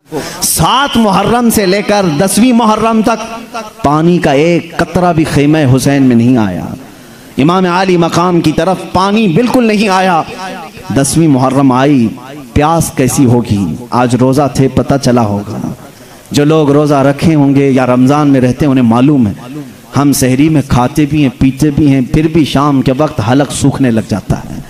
7 मुहर्रम से लेकर 10वीं मुहर्रम तक पानी का एक कतरा भी ख़ैमे हुसैन में नहीं आया। इमाम आली मकाम की तरफ पानी बिल्कुल नहीं आया। 10वीं मुहर्रम आई, प्यास कैसी होगी। आज रोज़ा थे, पता चला होगा। जो लोग रोज़ा रखे होंगे या रमज़ान में रहते हैं उन्हें मालूम है, हम सहरी में खाते भी हैं, पीते भी हैं, फिर भी शाम के वक्त हलक सूखने लग जाता है।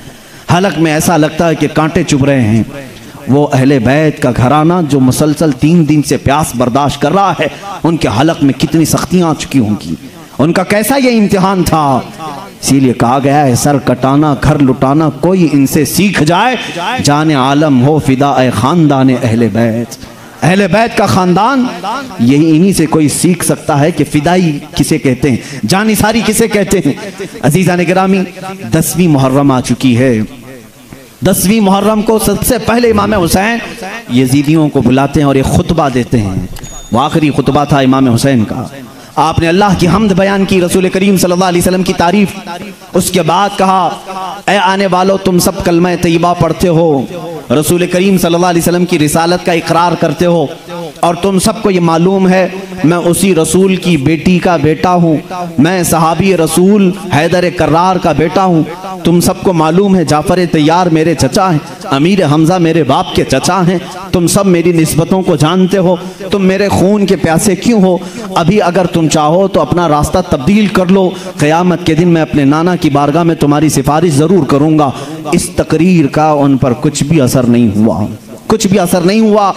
हलक में ऐसा लगता है कि कांटे चुभ रहे हैं। वो अहले बैत का घराना जो मुसलसल 3 दिन से प्यास बर्दाश्त कर रहा है, उनके हलक में कितनी सख्तियाँ आ चुकी होंगी, उनका कैसा ये इम्तिहान था। इसीलिए कहा गया है, सर कटाना घर लुटाना कोई इनसे सीख जाए, जाने आलम हो फिदा ए खानदान अहले बैत। अहले बैत का खानदान यही, इन्हीं से कोई सीख सकता है कि फिदाई किसे कहते हैं, जानिसारी किसे कहते हैं। अजीज़ान गिरामी, 10वीं मुहर्रम आ चुकी है। 10वीं मुहर्रम को सबसे पहले इमाम हुसैन यजीदियों को बुलाते हैं और एक खुतबा देते हैं। वो आखिरी खुतबा था इमाम हुसैन का। आपने अल्लाह की हम्द बयान की, रसूल करीम सल्लल्लाहु अलैहि वसल्लम की तारीफ। उसके बाद कहा, ऐ आने वालों तुम सब कलमा तैयबा पढ़ते हो, रसूल करीम सल्लल्लाहु अलैहि वसल्लम की रिसालत का इकरार करते हो, और तुम सबको ये मालूम है मैं उसी रसूल की बेटी का बेटा हूँ, मैं सहाबी रसूल हैदर कर्रार का बेटा हूँ। तुम सबको मालूम है जाफर तैयार मेरे चचा हैं, अमीर हमजा मेरे बाप के चचा हैं। तुम सब मेरी निस्बतों को जानते हो, तुम मेरे खून के प्यासे क्यों हो। अभी अगर तुम चाहो तो अपना रास्ता तब्दील कर लो, क़यामत के दिन मैं अपने नाना की बारगाह में तुम्हारी सिफारिश ज़रूर करूँगा। इस तकरीर का उन पर कुछ भी असर नहीं हुआ, कुछ भी असर नहीं हुआ।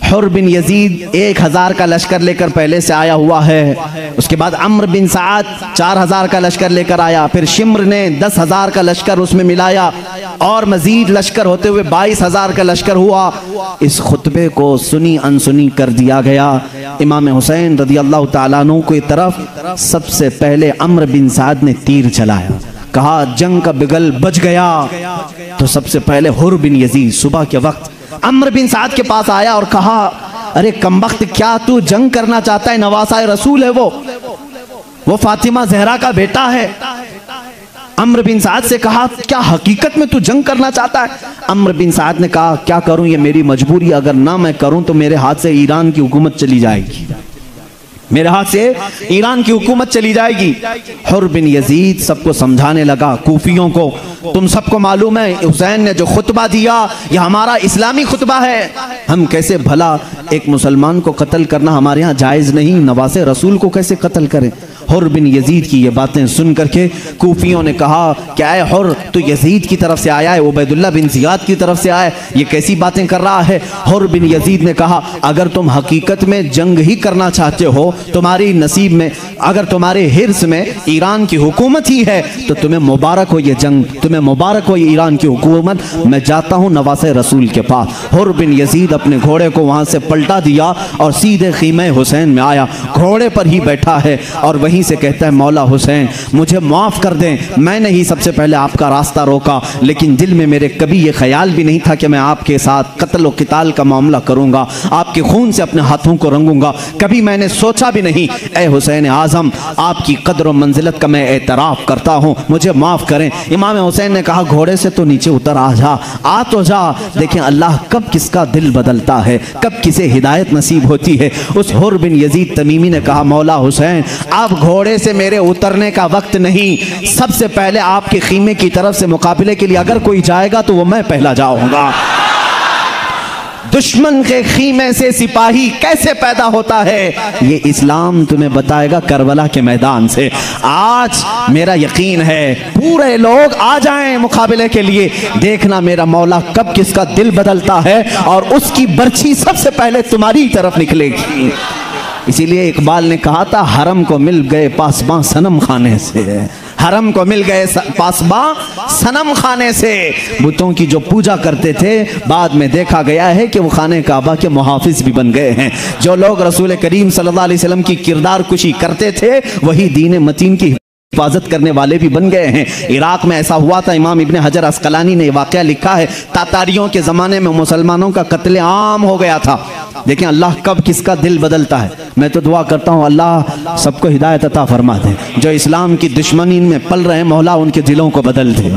हुर बिन यजीद 1000 का लश्कर लेकर पहले से आया हुआ है। उसके बाद अम्र बिन साद 4000 का लश्कर लेकर आया, फिर शिम्र ने 10,000 का लश्कर उसमें मिलाया, और मजीद लश्कर होते हुए 22,000 का लश्कर हुआ। इस खुतबे को सुनी अनसुनी कर दिया गया। इमाम हुसैन रदियल्लाहु ताला अन्हु की तरफ सबसे पहले अम्र बिन साद ने तीर चलाया। कहा जंग का बिगल बज गया। तो सबसे पहले हुर बिन यजीद सुबह के वक्त अम्र बिन साद के पास आया और कहा, अरे कमबख्त, क्या तू जंग करना चाहता है? नवासाए रसूल है वो फातिमा जहरा का बेटा है। अम्र बिन साद से कहा, क्या हकीकत में तू जंग करना चाहता है? अम्र बिन साद ने कहा, क्या करूं, ये मेरी मजबूरी, अगर ना मैं करूं तो मेरे हाथ से ईरान की हुकूमत चली जाएगी, मेरे हाथ से ईरान की हुकूमत चली जाएगी। हुर बिन यजीद सबको समझाने लगा, कूफियों को, तुम सबको मालूम है हुसैन ने जो खुतबा दिया ये हमारा इस्लामी खुतबा है। हम कैसे भला एक मुसलमान को कत्ल करना हमारे यहाँ जायज़ नहीं, नवासे रसूल को कैसे कत्ल करें। हुर बिन यजीद की ये बातें सुन करके कूफियों ने कहा, क्या है हुर, तो यजीद की तरफ से आया है, उबैदुल्लाह बिन ज़ियाद की तरफ से आया है, ये कैसी बातें कर रहा है। हुर बिन यजीद ने कहा, अगर तुम हकीकत में जंग ही करना चाहते हो, तुम्हारी नसीब में, अगर तुम्हारे हिर्स में ईरान की हुकूमत ही है तो तुम्हें मुबारक हो ये जंग, तुम्हें मुबारक हो ये ईरान की हुकूमत। मैं जाता हूँ नवासे रसूल के पास। हुर बिन यजीद अपने घोड़े को वहाँ से पलटा दिया और सीधे ख़ीमे हुसैन में आया, घोड़े पर ही बैठा है और वहीं से कहता है, मौला हुसैन मुझे माफ़ कर दें, मैंने ही सबसे पहले आपका रास्ता रोका, लेकिन दिल में मेरे कभी ये ख्याल भी नहीं था कि मैं आपके साथ कत्ल व क़िताल का मामला करूँगा, आपके खून से अपने हाथों को रंगूंगा, कभी मैंने सोचा भी नहीं। ए हुसैन आज़म, आपकी कदर व मंजिलत का मैं एतराफ़ करता हूँ, मुझे माफ़ करें। इमाम हुसैन ने कहा, घोड़े से तो नीचे उतर आ जा, आ तो जा। देखें अल्लाह कब किसका दिल बदलता है, कब किसे हिदायत नसीब होती है। उस हुर बिन यजीद तमीमी ने कहा, मौला हुसैन अब घोड़े से मेरे उतरने का वक्त नहीं, सबसे पहले आपके ख़ीमे की तरफ से मुकाबले के लिए अगर कोई जाएगा तो वो मैं पहला जाऊंगा। दुश्मन के ख़ीमे से सिपाही कैसे पैदा होता है ये इस्लाम तुम्हें बताएगा करबला के मैदान से। आज मेरा यकीन है पूरे लोग आ जाएं मुकाबले के लिए, देखना मेरा मौला कब किसका दिल बदलता है और उसकी बर्छी सबसे पहले तुम्हारी तरफ निकलेगी। इसीलिए इकबाल ने कहा था, हरम को मिल गए पासबां सनम खाने से, हरम को मिल गए पासबां सनम खाने से। बुतों की जो पूजा करते थे बाद में देखा गया है कि वो खाने काबा के मुहाफिज भी बन गए हैं। जो लोग रसूल करीम सल्लल्लाहु अलैहि वसल्लम की किरदार कुशी करते थे वही दीन मतीन की हिफाजत करने वाले भी बन गए हैं। इराक में ऐसा हुआ था, इमाम इब्ने हजर अस्कलानी ने वाक़या लिखा है, तातारियों के ज़माने में मुसलमानों का कत्ले आम हो गया था। देखें अल्लाह कब किसका दिल बदलता है। मैं तो दुआ करता हूँ अल्लाह सबको हिदायत अता फरमा दे। जो इस्लाम की दुश्मनी में पल रहे मौला उनके दिलों को बदल दे,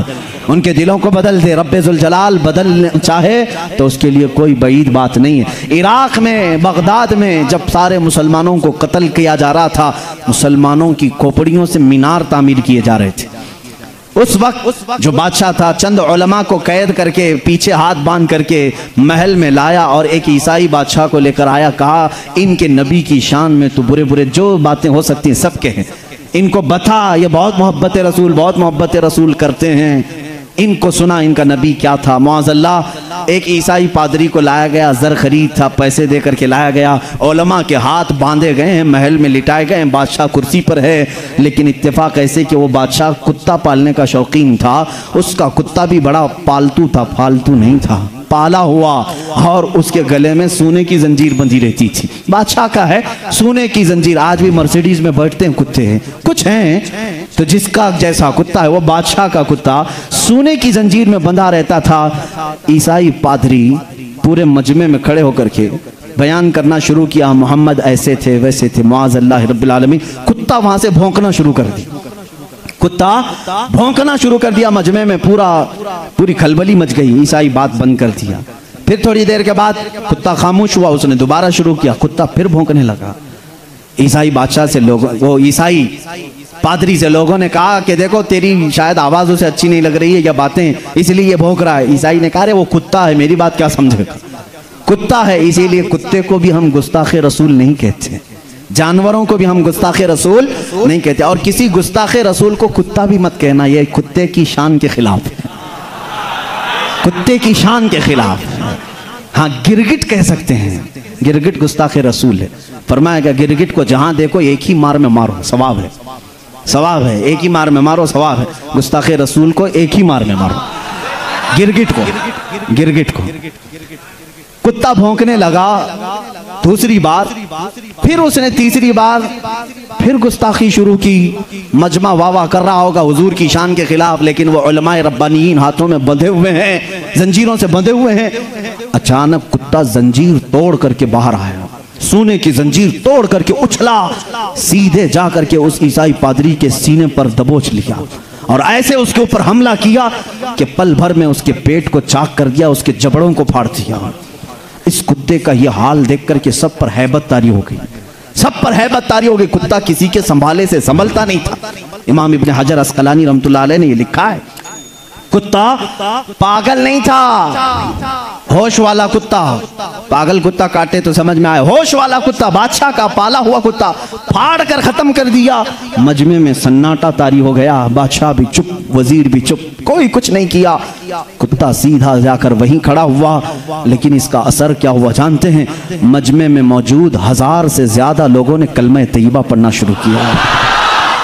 उनके दिलों को बदल दे। रब्बे जुल जलाल बदल चाहे तो उसके लिए कोई बईद बात नहीं है। इराक में, बगदाद में जब सारे मुसलमानों को कत्ल किया जा रहा था, मुसलमानों की खोपड़ियों से मीनार तामीर किए जा रहे थे। उस वक्त जो बादशाह था चंद उलमा को कैद करके पीछे हाथ बांध करके महल में लाया और एक ईसाई बादशाह को लेकर आया। कहा इनके नबी की शान में तो बुरे बुरे जो बातें हो सकती हैं सब कहें, इनको बता ये बहुत मोहब्बत रसूल, बहुत मोहब्बत रसूल करते हैं। इनको सुना इनका नबी क्या था। मुअज़्ज़ल्लाह एक ईसाई पादरी को लाया गया, ज़र खरीद था, पैसे दे करके लाया गया। उलमा के हाथ बांधे गए हैं, महल में लिटाए गए हैं, बादशाह कुर्सी पर है। लेकिन इत्तेफाक ऐसे कि वो बादशाह कुत्ता पालने का शौकीन था। उसका कुत्ता भी बड़ा पालतू था, फालतू नहीं था, पाला हुआ, और उसके गले में सोने की जंजीर बंधी रहती थी। बादशाह का है सोने की जंजीर। आज भी मर्सिडीज में बैठते हैं कुत्ते हैं, कुछ हैं तो जिसका जैसा कुत्ता है वो बादशाह का कुत्ता सोने की जंजीर में बंधा रहता था। ईसाई पादरी पूरे मजमे में खड़े होकर के बयान करना शुरू किया, मोहम्मद ऐसे थे वैसे थे, मुअज़्ज़ल्लाह रब्बिल आलमीन। कुत्ता वहां से भौंकना शुरू कर दिया, कुत्ता भौंकना शुरू कर दिया मजमे में, पूरी खलबली मच गई। ईसाई बात बंद कर दिया। फिर थोड़ी देर के बाद कुत्ता खामोश हुआ, उसने दोबारा शुरू किया, कुत्ता फिर भौंकने लगा। ईसाई बादशाह से लोगों, वो ईसाई पादरी से लोगों ने कहा कि देखो तेरी शायद आवाज उसे अच्छी नहीं लग रही है या बातें, इसलिए ये भौंक रहा है। ईसाई ने कहा अरे वो कुत्ता है, मेरी बात क्या समझेगा, कुत्ता है। इसीलिए कुत्ते को भी हम गुस्ताखे रसूल नहीं कहते, जानवरों को भी हम गुस्ताखे रसूल नहीं कहते। और किसी गुस्ताखे रसूल को कुत्ता भी मत कहना, ये कुत्ते की शान के खिलाफ है, कुत्ते की शान के खिलाफ। हाँ गिरगिट कह सकते हैं, गिरगिट गुस्ताखे रसूल है। फरमाया गया गिरगिट को जहां देखो एक ही मार में मारो, सवाब है, सवाब है, एक ही मार में मारो सवाब है। गुस्ताखे रसूल को एक ही मार में मारो, गिरगिट को, गिरगिट को। कुत्ता भौंकने लगा दूसरी बार, फिर उसने तीसरी बार फिर गुस्ताखी शुरू की। मजमा वाह वाह कर रहा होगा हुजूर की शान के खिलाफ, लेकिन वो उलमाए रब्बानीन हाथों में बंधे हुए हैं, जंजीरों से बंधे हुए हैं। अचानक कुत्ता जंजीर तोड़ करके बाहर आया, सोने की जंजीर तोड़ करके उछला, सीधे जा करके उस ईसाई पादरी के सीने पर दबोच लिया और ऐसे उसके ऊपर हमला किया कि पल भर में उसके पेट को चाक कर दिया, उसके जबड़ों को फाड़ दिया। इस कुत्ते का यह हाल देख करके सब पर हैबत तारी हो गई, सब पर हैबत तारी हो गई। कुत्ता किसी के संभाले से संभलता नहीं था। इमाम इब्न हजर अस्कलानी रहमतुल्लाह अलैह ने यह लिखा है, कुत्ता पागल नहीं था, होश वाला कुत्ता। पागल कुत्ता काटे तो समझ में आए, होश वाला कुत्ता, बादशाह का पाला हुआ कुत्ता, फाड़ कर खत्म कर दिया। मजमे में सन्नाटा तारी हो गया, बादशाह भी चुप, वजीर भी चुप, कोई कुछ नहीं किया। कुत्ता सीधा जाकर वहीं खड़ा हुआ। लेकिन इसका असर क्या हुआ जानते हैं? मजमे में मौजूद 1000 से ज्यादा लोगों ने कलमा तैयबा पढ़ना शुरू किया।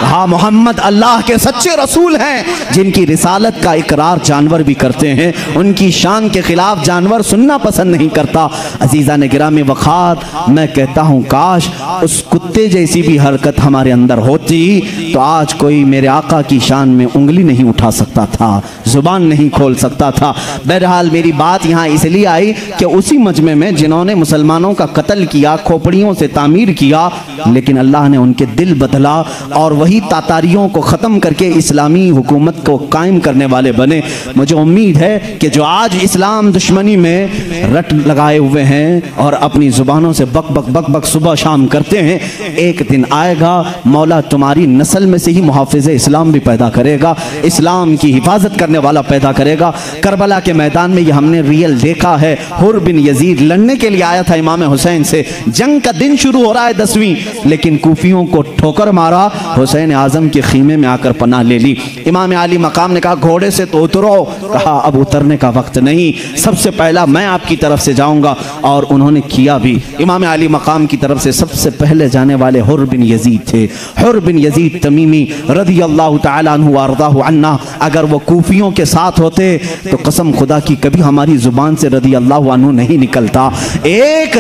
हाँ मोहम्मद अल्लाह के सच्चे रसूल हैं, जिनकी रिसालत का इकरार जानवर भी करते हैं। उनकी शान के खिलाफ जानवर सुनना पसंद नहीं करता। अजीज़ा ने गिरामी वक़ार, मैं कहता हूँ काश उस कुत्ते जैसी भी हरकत हमारे अंदर होती तो आज कोई मेरे आका की शान में उंगली नहीं उठा सकता था, जुबान नहीं खोल सकता था। बहरहाल मेरी बात यहाँ इसलिए आई कि उसी मजमे में जिन्होंने मुसलमानों का कत्ल किया, खोपड़ियों से तामीर किया, लेकिन अल्लाह ने उनके दिल बदला और वही तातारियों को ख़त्म करके इस्लामी हुकूमत को कायम करने वाले बने। मुझे उम्मीद है कि जो आज इस्लाम दुश्मनी में रट लगाए हुए हैं और अपनी ज़ुबानों से बक बक बक बक सुबह शाम करते हैं, एक दिन आएगा मौला तुम्हारी नस्ल में से ही मुहाफ़िज़ इस्लाम भी पैदा करेगा, इस्लाम की हिफाजत करने वाला पैदा करेगा। करबला के मैदान में ये हमने रियल देखा है। हुर बिन यजीद लड़ने के लिए आया था इमाम हुसैन से, जंग का दिन शुरू हो रहा है 10वीं, लेकिन कूफियों को ठोकर मारा, हुसैन आजम के खीमे में आकर पनाह ले ली। इमाम आली मकाम ने कहा घोड़े से तो उतरो, कहा अब उतरने का वक्त नहीं, सबसे पहला मैं आपकी तरफ से जाऊंगा, और उन्होंने किया भी। इमाम आली मकाम की तरफ से सबसे पहले जाने वाले हुर बिन यजीद थे, हुर बिन यजीद तमीमी रज़ी अल्लाह तआला अन्हु व अर्ज़ाहु अन्ना। अगर वो कूफियों के साथ होते तो कसम खुदा की कभी हमारी जुबान से रज़ी अल्लाह अन्हु नहीं निकलता। एक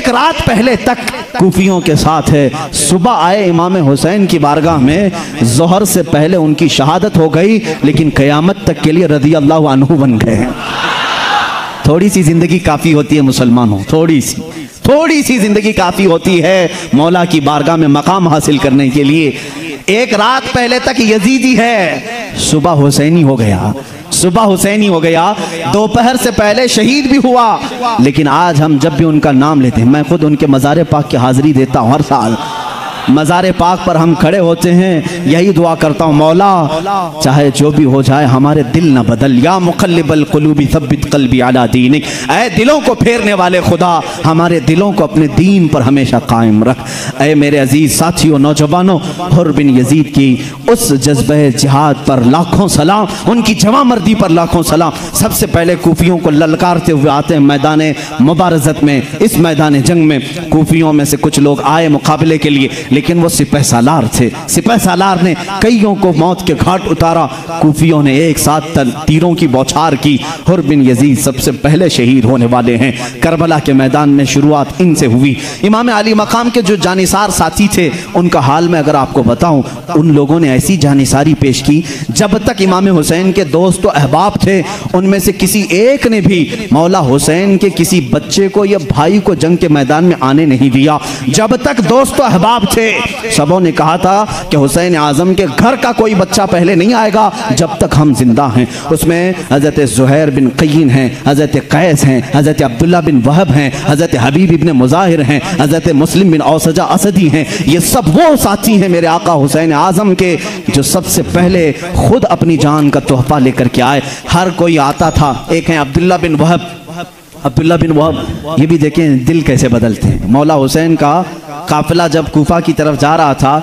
रात पहले तक कूफियों के साथ है। सुबह आए इमाम हुसैन की बारगाह में, जोहर से पहले उनकी शहादत हो गई, लेकिन क़यामत तक के लिए रज़ी अल्लाह अन्हु बन गए। थोड़ी सी जिंदगी काफ़ी होती है मुसलमानों, थोड़ी सी, थोड़ी सी जिंदगी काफी होती है मौला की बारगाह में मकाम हासिल करने के लिए। एक रात पहले तक यजीदी है, सुबह हुसैनी हो गया, सुबह हुसैनी हो गया, दोपहर से पहले शहीद भी हुआ। लेकिन आज हम जब भी उनका नाम लेते हैं, मैं खुद उनके मज़ार पाक की हाजिरी देता हूँ हर साल। मज़ार पाक पर हम खड़े होते हैं, यही दुआ करता हूँ, मौला चाहे जो भी हो जाए हमारे दिल न बदल, या मुक़ल्लिबल क़ुलूबि सब्बित क़ल्बी अला दीनिक, ऐ दिलों को फेरने वाले खुदा हमारे दिलों को अपने दीन पर हमेशा कायम रख। ऐ मेरे अजीज़ साथियों, नौजवानों, हुर बिन यजीद की उस जज्बे जिहाद पर लाखों सलाम, उनकी जवामर्दी पर लाखों सलाम। सबसे पहले कूफियों को ललकारते हुए आते हैं मैदान मुबारज़त में। इस मैदान जंग में कूफियों में से कुछ लोग आए मुकाबले के लिए, लेकिन वो सिपह सालार थे। सिपह सालार ने कईयों को मौत के घाट उतारा। कूफियों ने एक साथ तीरों की बौछार की। हुर बिन यजीद सबसे पहले शहीद होने वाले हैं। करबला के मैदान में शुरुआत इनसे हुई। इमाम अली मकाम के जो जानिसार साथी थे, उनका हाल में अगर आपको बताऊं, उन लोगों ने ऐसी जानिसारी पेश की, जब तक इमाम हुसैन के दोस्त और अहबाब थे, उनमें से किसी एक ने भी मौला हुसैन के किसी बच्चे को या भाई को जंग के मैदान में आने नहीं दिया। जब तक दोस्त और अहबाब थे, सबों ने कहा था कि हुसैन आजम के घर का कोई बच्चा पहले नहीं आएगा जब तक हम जिंदा हैं। उसमें हजरत ज़ुहैर बिन क़य्यिन हैं, हजरत कैस हैं, हजरत अब्दुल्ला बिन वहब हैं, हजरत हबीब इब्न मुज़ाहिर हैं, हजरत मुस्लिम बिन औसजा असदी हैं। ये सब वो साथी हैं मेरे आका हुसैन आजम के जो सबसे पहले खुद अपनी जान का तोहफा लेकर के आए। हर कोई आता था। एक हैं अब्दुल्ला बिन वहब। अब्दुल्ला बिन वहब, ये भी देखें दिल कैसे बदलते हैं। मौला हुसैन का काफिला जब कूफा की तरफ जा रहा था,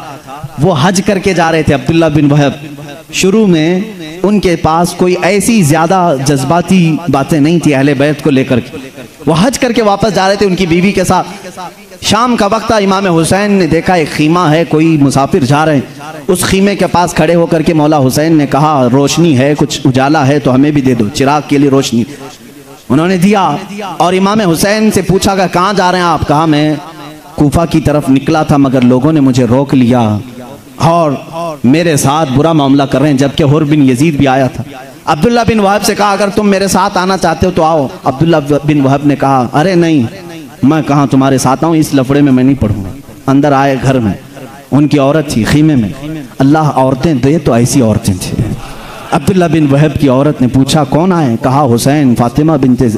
वो हज करके जा रहे थे। अब्दुल्ला बिन वहब, शुरू में उनके पास कोई ऐसी ज्यादा जज्बाती बातें नहीं थी अहले बैत को लेकर के। वो हज करके वापस जा रहे थे उनकी बीवी के साथ। शाम का वक्त था, इमाम हुसैन ने देखा एक खीमा है, कोई मुसाफिर जा रहे हैं। उस खीमे के पास खड़े होकर के मौला हुसैन ने कहा, रोशनी है, कुछ उजाला है तो हमें भी दे दो, चिराग के लिए रोशनी। उन्होंने दिया और इमाम हुसैन से पूछा कि कहाँ जा रहे हैं आप? कहा मैं कूफा की तरफ निकला था, मगर लोगों ने मुझे रोक लिया और मेरे साथ बुरा मामला कर रहे हैं। जबकि हुर बिन यजीद भी आया था। अब्दुल्ला बिन वहब से कहा, अगर तुम मेरे साथ आना चाहते हो तो आओ। अब्दुल्ला बिन वहब ने कहा, अरे नहीं, मैं कहाँ तुम्हारे साथ आऊँ, इस लफड़े में मैं नहीं पढ़ूंगा। अंदर आए घर में, उनकी औरत थी खीमे में। अल्लाह औरतें दे तो ऐसी औरतें थी। अब्दुल्ला बिन वहब की औरत ने पूछा, कौन आए? कहा हुसैन फातिमा बिनते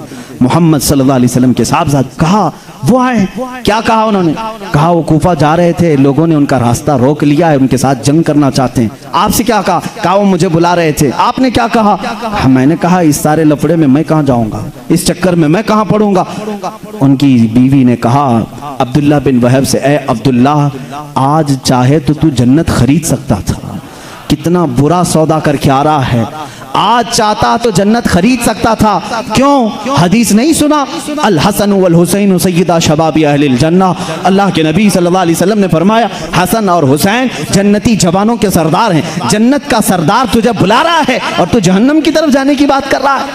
मोहम्मद सल्लल्लाहु अलैहि वसल्लम के साहबजाद। कहा वो आए? क्या कहा उन्होंने? कहा वो कूफा जा रहे थे, लोगों ने उनका रास्ता रोक लिया है, उनके साथ जंग करना चाहते हैं। आपसे क्या कहा? कहा वो मुझे बुला रहे थे। आपने क्या कहा? मैंने कहा इस सारे लफड़े में मैं कहाँ जाऊंगा, इस चक्कर में मैं कहाँ पड़ूंगा। उनकी बीवी ने कहा अब्दुल्ला बिन वहब से, ए अब्दुल्ला, आज चाहे तो तू जन्नत खरीद सकता था, कितना बुरा सौदा करके आ रहा है। आज चाहता तो जन्नत खरीद सकता था। क्यों? हदीस नहीं सुना? अल हसन वल हुसैन सय्यदा शबाबी अहलिल जन्ना। अल्लाह के नबी सल्लल्लाहु अलैहि वसल्लम ने फरमाया, हसन और हुसैन जन्नती जवानों के सरदार हैं। जन्नत का सरदार तुझे बुला रहा है और तू जहन्नम की तरफ जाने की बात कर रहा है।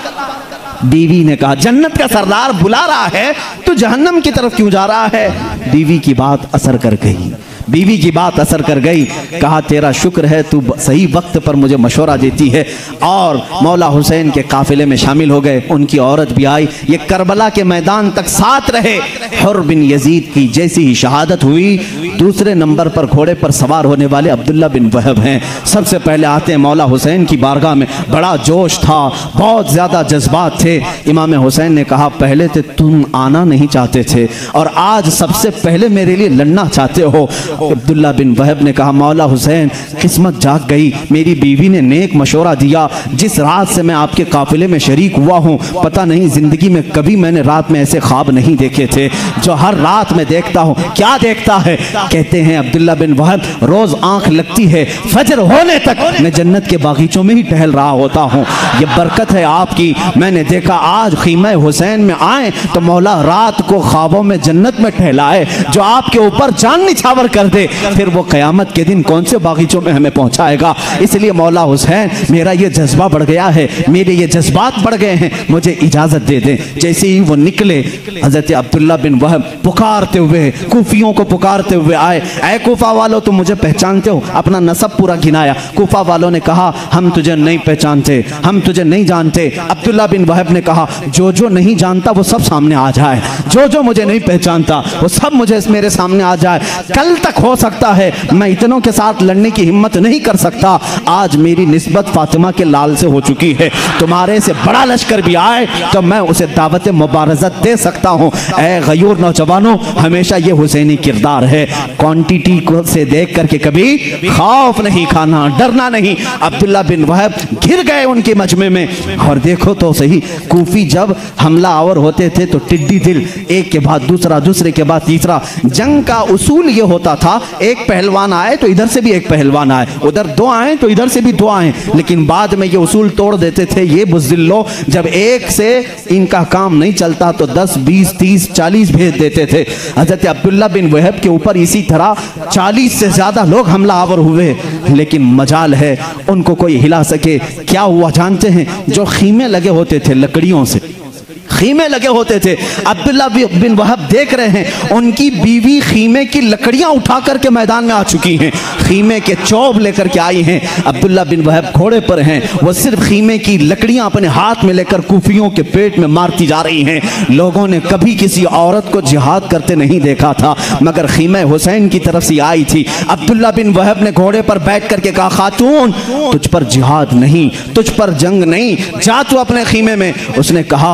बीवी ने कहा, जन्नत का सरदार बुला रहा है तो जहन्नम की तरफ क्यों जा रहा है? बीवी की बात असर कर गई, बीवी की बात असर कर गई। कहा तेरा शुक्र है तू सही वक्त पर मुझे मशवरा देती है। और मौला हुसैन के काफिले में शामिल हो गए। उनकी औरत भी आई। ये करबला के मैदान तक साथ रहे। हुर बिन यजीद की जैसी ही शहादत हुई, दूसरे नंबर पर घोड़े पर सवार होने वाले अब्दुल्ला बिन वहब हैं। सबसे पहले आते हैं मौला हुसैन की बारगाह में। बड़ा जोश था, बहुत ज्यादा जज्बात थे। इमाम हुसैन ने कहा, पहले तो तुम आना नहीं चाहते थे और आज सबसे पहले मेरे लिए लड़ना चाहते हो। अब्दुल्ला बिन वहब ने कहा, मौला हुसैन, किस्मत जाग गई, मेरी बीवी ने नेक मशवरा दिया। जिस रात से मैं आपके काफिले में शरीक हुआ हूँ, पता नहीं जिंदगी में कभी मैंने रात में ऐसे ख्वाब नहीं देखे थे जो हर रात में देखता हूँ। क्या देखता है? कहते हैं अब्दुल्ला बिन वहब, रोज आंख लगती है, फजर होने तक मैं जन्नत के बागीचों में ही टहल रहा होता हूँ। ये बरकत है आपकी। मैंने देखा आज खीमा हुसैन में आए तो मौला रात को ख्वाबों में जन्नत में टहलाए। जो आपके ऊपर जान निछावर कर कर दे, फिर वो क़यामत के दिन कौन से बागीचों में हमें पहुंचाएगा। इसलिए मौला हुसैन, मेरा ये जज्बा बढ़ गया है, मेरे ये जज्बात बढ़ गए हैं, मुझे इजाज़त दे दें। जैसे ही वो निकले, हज़रत अब्दुल्ला बिन वहब पुकारते हुए, कूफियों को पुकारते हुए आए, ऐ कूफा वालों, तुम मुझे पहचानते हो? अपना नसब पूरा गिनाया। कूफा वालों ने कहा, हम तुझे नहीं पहचानते, हम तुझे नहीं जानते। अब्दुल्ला बिन वहब ने कहा, जो जो नहीं जानता वो सब सामने आ जाए, जो जो मुझे नहीं पहचानता वो सब मुझे मेरे सामने आ जाए। कल तक हो सकता है मैं इतनों के साथ लड़ने की हिम्मत नहीं कर सकता, आज मेरी निस्बत फातिमा के लाल से हो चुकी है। तुम्हारे से बड़ा लश्कर भी आए तो मैं उसे दावत मुबारज़त दे सकता हूँ। ऐ गयूर नौजवानों, हमेशा ये हुसैनी किरदार है, क्वांटिटी को से देख करके कभी खौफ नहीं खाना, डरना नहीं। अब्दुल्ला बिन वहब घिर गए उनके मजमे में। और देखो तो सही, कूफी जब हमला आवर होते थे तो टिड्डी दिल, एक के बाद दूसरा, दूसरे के बाद तीसरा। जंग का उसूल ये होता था, एक पहलवान आए तो इधर से भी एक पहलवान आए, उधर दो आए तो इधर से भी दो आए। लेकिन बाद में ये उसूल तोड़ देते थे ये बुज़दिल्लो, जब एक से इनका काम नहीं चलता तो 10, 20, 30, 40 भेज देते थे। हज़रत अब्दुल्ला बिन वहब के ऊपर इसी तरह 40 से ज़्यादा लोग हमला आवर हुए, लेकिन मजाल है उनको कोई हिला सके। क्या हुआ जानते हैं? जो खीमे लगे होते थे लकड़ियों से, खीमे लगे होते थे, अब्दुल्ला बिन वहब देख रहे हैं उनकी बीवी खीमे की लकड़ियां उठा करके मैदान में आ चुकी हैं, खीमे के चौब लेकर के आई हैं। अब्दुल्ला बिन वहब घोड़े पर हैं, वो सिर्फ खीमे की लकड़ियां अपने हाथ में लेकर कूफियों के पेट में मारती जा रही हैं। लोगों ने कभी किसी औरत को जिहाद करते नहीं देखा था, मगर खीमे हुसैन की तरफ से आई थी। अब्दुल्ला बिन वहब ने घोड़े पर बैठ करके कहा, खातून तुझ पर जिहाद नहीं, तुझ पर जंग नहीं, जा तू अपने खीमे में। उसने कहा,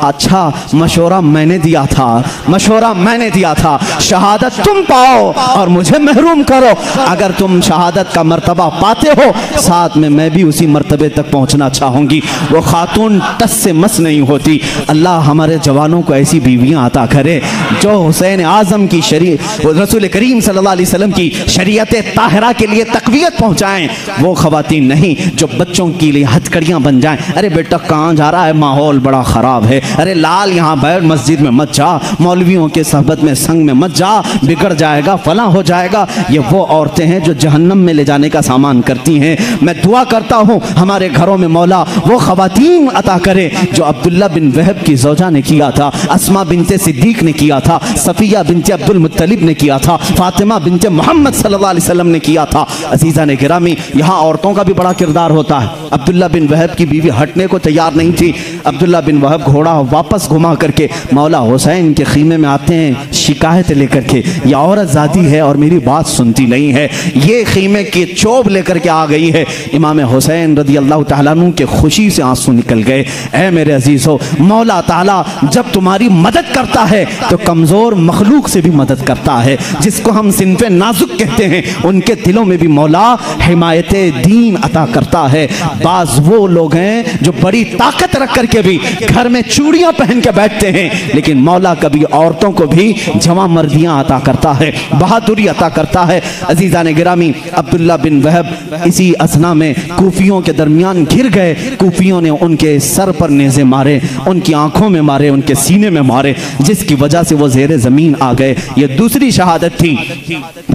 अच्छा मशवरा मैंने दिया था, मशवरा मैंने दिया था, शहादत तुम पाओ और मुझे महरूम करो। अगर तुम शहादत का मर्तबा पाते हो, साथ में मैं भी उसी मर्तबे तक पहुंचना चाहूंगी। वो खातून टस से मस नहीं होती। अल्लाह हमारे जवानों को ऐसी बीवियां अता करे जो हुसैन आजम की रसूल करीम सल्लल्लाहु अलैहि वसल्लम की शरीयत ताहिरा के लिए तकवीयत पहुंचाएं। वो खवातीन नहीं जो बच्चों के लिए हथकड़ियां बन जाएं। अरे बेटा कहाँ जा रहा है, माहौल बड़ा खराब है, अरे लाल यहाँ बैठ, मस्जिद में मत जा, मौलवियों के सहबत में संग में मत जा, बिगड़ जाएगा, फला हो जाएगा। ये वो औरतें हैं जो जहन्नम में ले जाने का सामान करती हैं। मैं दुआ करता हूँ हमारे घरों में मौला वो खवातीन अता करे जो अब्दुल्ला बिन वहब की ज़ौजा ने किया था, अस्मा बिनते सिद्दीक ने किया था, सफ़िया बिनते अब्दुल मुत्तलिब ने किया था, फातिमा बिनते मोहम्मद सल्लल्लाहु अलैहि वसल्लम ने किया था। अज़ीज़ा ने गिरामी, यहाँ औरतों का भी बड़ा किरदार होता है। अब्दुल्ला बिन वहब की बीवी हटने को तैयार नहीं थी। अब्दुल्ला बिन वहब घोड़ा वापस घुमा करके मौला हुसैन के खीमे में आते हैं शिकायत लेकर के, यह औरत ज़ादी है और मेरी बात सुनती नहीं है, ये खीमे की चोब लेकर के आ गई है। इमाम हुसैन रज़ी अल्लाह तआला अन्हु के खुशी से आंसू निकल गए। ऐ मेरे अजीज़ों, मौला ताला जब तुम्हारी मदद करता है तो कमज़ोर मखलूक से भी मदद करता है। जिसको हम सिनफ़े नाजुक कहते हैं उनके दिलों में भी मौला हिमायत दीन अता करता है। बाज़ वो लोग हैं जो बड़ी ताकत रख करके भी घर में चूड़ियाँ पहन के बैठते हैं, लेकिन मौला कभी औरतों को भी जवां मर्दियाँ अता करता है, बहादुरी अता करता है। अजीज़ा ने गिरामी, अब्दुल्ला बिन वहब इसी असना में कूफियों के दरमियान घिर गए। कूफियों ने उनके सर पर नेज़े मारे, उनकी आंखों में मारे, उनके सीने में मारे, जिसकी वजह से वो ज़ेरे ज़मीन आ गए। ये दूसरी शहादत थी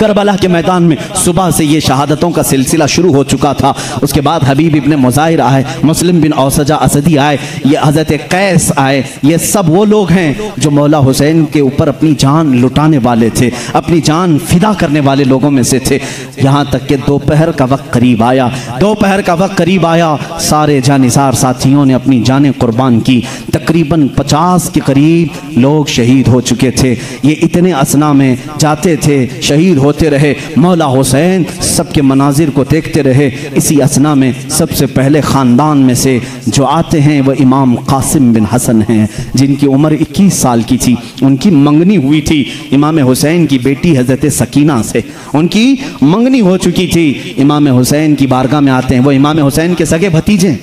करबला के मैदान में। सुबह से ये शहादतों का सिलसिला शुरू हो चुका था। उसके बाद हबीब इब्ने मुज़ाहिर आए, मुस्लिम बिन औसजा असदी आए, ये हज़रत कैस आए। ये सब वो लोग हैं जो मौला हुसैन के ऊपर अपनी जान लुटाने वाले थे, अपनी जान फिदा करने वाले लोगों में से थे। यहाँ तक कि दोपहर का वक्त करीब आया, दोपहर का वक्त करीब आया, सारे जानिसार साथियों ने अपनी जानें कुर्बान की। तकरीबन 50 के करीब लोग शहीद हो चुके थे। ये इतने असना में जाते थे, शहीद होते रहे। मौला हुसैन सबके मनाजिर को देखते रहे। इसी असना में सबसे पहले ख़ानदान में से जो आते हैं वह इमाम कासिम बिन हसन हैं, जिनकी उम्र 21 साल की थी। उनकी मंगनी हुई थी इमाम हुसैन की बेटी हज़रत सकीना से, उनकी मंगनी हो चुकी थी। इमाम हुसैन की बारगाह में आते हैं, वो इमाम हुसैन के सगे भतीजे,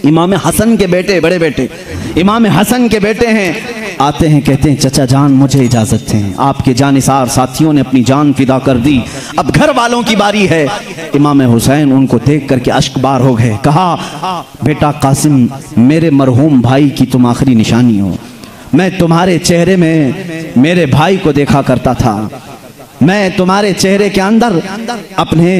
इमाम हसन के बेटे, बड़े बेटे, इमाम हसन के बेटे हैं। आते हैं, कहते हैं चचा जान मुझे इजाज़त है, आपके जानिसार साथियों ने अपनी जान फिदा कर दी, अब घर वालों की बारी है। इमाम हुसैन उनको देख करके अश्कबार हो गए। कहा, बेटा कासिम, मेरे मरहूम भाई की तुम आखिरी निशानी हो। मैं तुम्हारे चेहरे में मेरे भाई को देखा करता था, मैं तुम्हारे चेहरे के अंदर अपने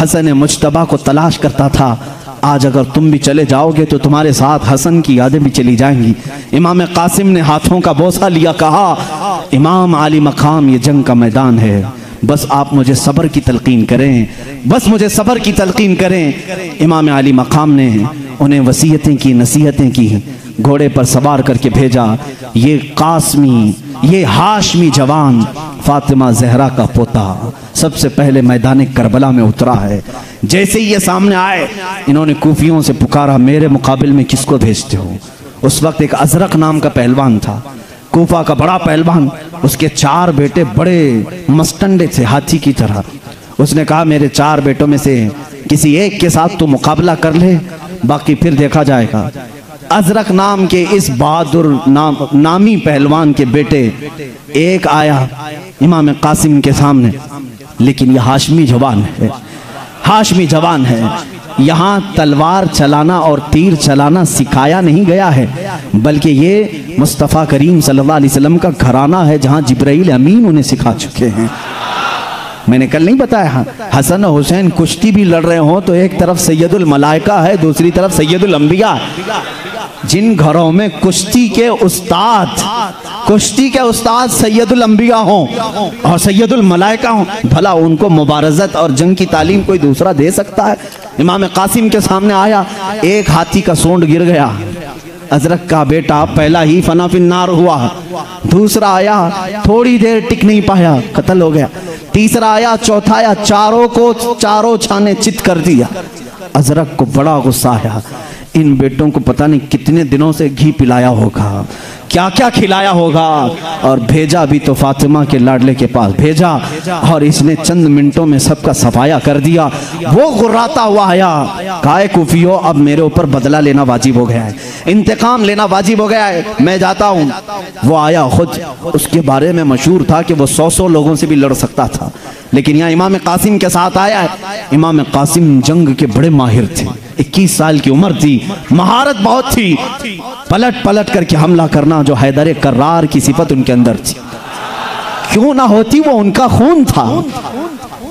हसन मुज्तबा को तलाश करता था। आज अगर तुम भी चले जाओगे तो तुम्हारे साथ हसन की यादें भी चली जाएंगी। इमाम कासिम ने हाथों का बोसा लिया, कहा इमाम आली मकाम, ये जंग का मैदान है, बस आप मुझे सब्र की तलकीन करें, बस मुझे सब्र की तलकीन करें। इमाम आली मकाम ने उन्हें वसीयतें की, नसीहतें की, घोड़े पर सवार करके भेजा। ये कासमी, ये हाशमी जवान फातिमा जहरा का पोता सबसे पहले मैदान करबला में उतरा है। जैसे ही ये सामने आए, इन्होंने कूफियों से पुकारा, मेरे मुकाबिल में किसको भेजते हो? उस वक्त एक अजरक नाम का पहलवान था, कूफा का बड़ा पहलवान। उसके 4 बेटे बड़े मस्तंडे थे, हाथी की तरह। उसने कहा मेरे 4 बेटों में से किसी एक के साथ तो मुकाबला कर ले, बाकी फिर देखा जाएगा। अजरक नाम के इस बहादुर नामी पहलवान के बेटे एक आया इमाम कासिम के सामने, लेकिन यह हाशमी जवान है, हाशमी जवान है। यहाँ तलवार चलाना और तीर चलाना सिखाया नहीं गया है, बल्कि ये मुस्तफ़ा करीम सल्लल्लाहु अलैहि वसल्लम का घराना है, जहाँ जिब्राइल अमीन उन्हें सिखा चुके हैं। मैंने कल नहीं बताया, हसन और हुसैन कुश्ती भी लड़ रहे हो तो एक तरफ सैयदुल मलाइका है, दूसरी तरफ सैयदुल अंबिया। जिन घरों में कुश्ती के उस्ताद सैयदुल अंबिया हों और सैयदुल मलाइका हों, भला उनको मुबारजत और जंग की तालीम कोई दूसरा दे सकता है? इमाम कासिम के सामने आया, एक हाथी का सूंड गिर गया, अजरक का बेटा पहला ही फना फिन्नार हुआ। दूसरा आया, थोड़ी देर टिक नहीं पाया, कत्ल हो गया। तीसरा आया, चौथा आया, चारों छाने चित कर दिया। अजरक को बड़ा गुस्सा आया, इन बेटों को पता नहीं कितने दिनों से घी पिलाया होगा, क्या क्या खिलाया होगा, और भेजा भी तो फातिमा के लाडले के पास भेजा, और इसने चंद मिनटों में सबका सफाया कर दिया। वो गुर्राता हुआ आया, काहे कुफियो, अब मेरे ऊपर बदला लेना वाजिब हो गया है, इंतकाम लेना वाजिब हो गया है, मैं जाता हूँ। वो आया खुद, उसके बारे में मशहूर था कि वो 100 लोगों से भी लड़ सकता था, लेकिन यहाँ इमाम कासिम के साथ आया है। इमाम कासिम जंग के बड़े माहिर थे, 21 साल की उम्र थी, महारत बहुत थी, पलट पलट करके हमला करना जो हैदर कर्रार की सिफत उनके अंदर थी। क्यों ना होती, वो उनका खून था,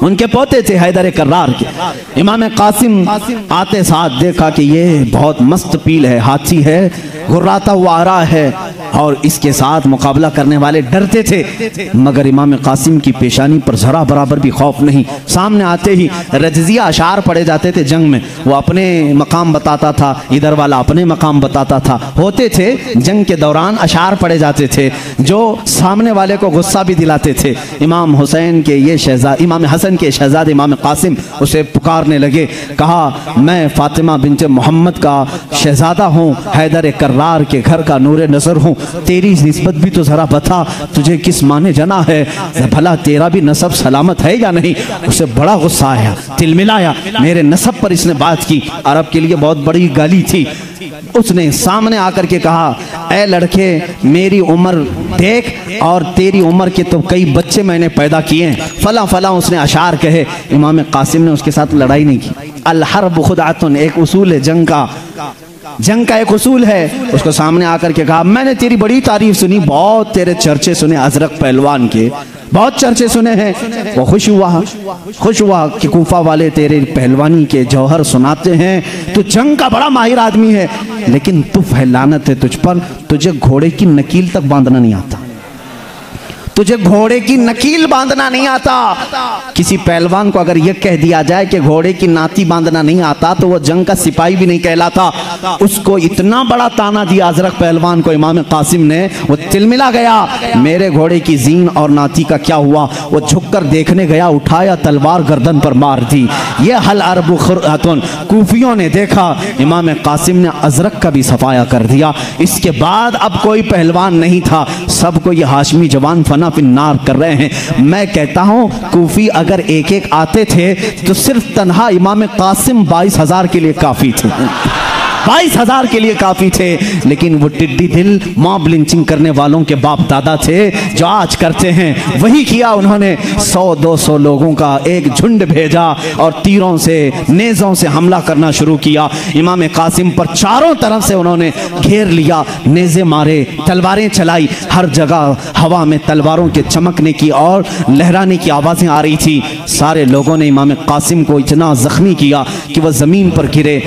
उनके पोते थे हैदर कर्रार के। इमाम कासिम आते साथ देखा कि ये बहुत मस्त पील है, हाथी है, गुर्राता हुआ आ रहा है, और इसके साथ मुकाबला करने वाले डरते थे, मगर इमाम कासिम की पेशानी पर जरा बराबर भी खौफ नहीं। सामने आते ही रजजिया अशार पड़े जाते थे जंग में, वो अपने मकाम बताता था, इधर वाला अपने मकाम बताता था, होते थे जंग के दौरान अशार पड़े जाते थे जो सामने वाले को गुस्सा भी दिलाते थे। इमाम हुसैन के ये शहजाद, इमाम हसन के शहजादे इमाम कासिम उसे पुकारने लगे, कहा मैं फातिमा बिनते मोहम्मद का शहजादा हूँ, हैदर कर्रार के घर का नूरे नजर हूँ, तेरी निस्बत भी तो जरा बता, तुझे किस माने जना है, भला तेरा भी नसब सलामत है या नहीं? उसे बड़ा गुस्सा आया, तिलमिलाया, मेरे नसब पर इसने बात की, अरब के लिए बहुत बड़ी गाली थी। उसने सामने आकर के कहा, ऐ लड़के, मेरी उम्र देख और तेरी उम्र के तो कई बच्चे मैंने पैदा किए हैं, फला फला उसने अशार कहे। इमाम कासिम ने उसके साथ लड़ाई नहीं की। अल हर्ब खुदातुन, एक उसूल है जंग का एक उसूल है। उसको सामने आकर के कहा, मैंने तेरी बड़ी तारीफ सुनी, बहुत तेरे चर्चे सुने अजरक पहलवान के, बहुत चर्चे सुने हैं। वो खुश हुआ कि कूफा वाले तेरे पहलवानी के जौहर सुनाते हैं, तू जंग का बड़ा माहिर आदमी है, लेकिन तू फैलानत है तुझ पर, तुझे घोड़े की नकील तक बांधना नहीं आता, तुझे घोड़े की नकील बांधना नहीं आता। किसी पहलवान को अगर यह कह दिया जाए कि घोड़े की नाती बांधना नहीं आता तो वो जंग का सिपाही भी नहीं कहलाता। उसको इतना बड़ा ताना दिया अजरक पहलवान को इमाम कासिम ने, वो तिलमिला गया, मेरे घोड़े की जीन और नाती का क्या हुआ? वो झुककर देखने गया, उठाया तलवार गर्दन पर मार दी। ये हल अरबु खुरातुन, कूफियों ने देखा, इमाम कासिम ने अजरक का भी सफाया कर दिया। इसके बाद अब कोई पहलवान नहीं था, सबको ये हाशमी जवान फना फिन्नार कर रहे हैं। मैं कहता हूं कूफी अगर एक एक आते थे तो सिर्फ तन्हा इमाम कासिम 22,000 के लिए काफी थे। 22,000 के लिए काफी थे, लेकिन वो टिड्डी दिल मॉब लिंचिंग करने वालों के बाप दादा थे जो आज करते हैं, वही किया उन्होंने। 100-200 लोगों का एक झुंड भेजा और तीरों से नेज़ों से हमला करना शुरू किया। इमाम कासिम पर चारों तरफ से उन्होंने घेर लिया, नेज़े मारे, तलवारें चलाई, हर जगह हवा में तलवारों के चमकने की और लहराने की आवाज़ें आ रही थी। सारे लोगों ने इमाम कासिम को इतना जख्मी किया कि वह ज़मीन पर गिरे।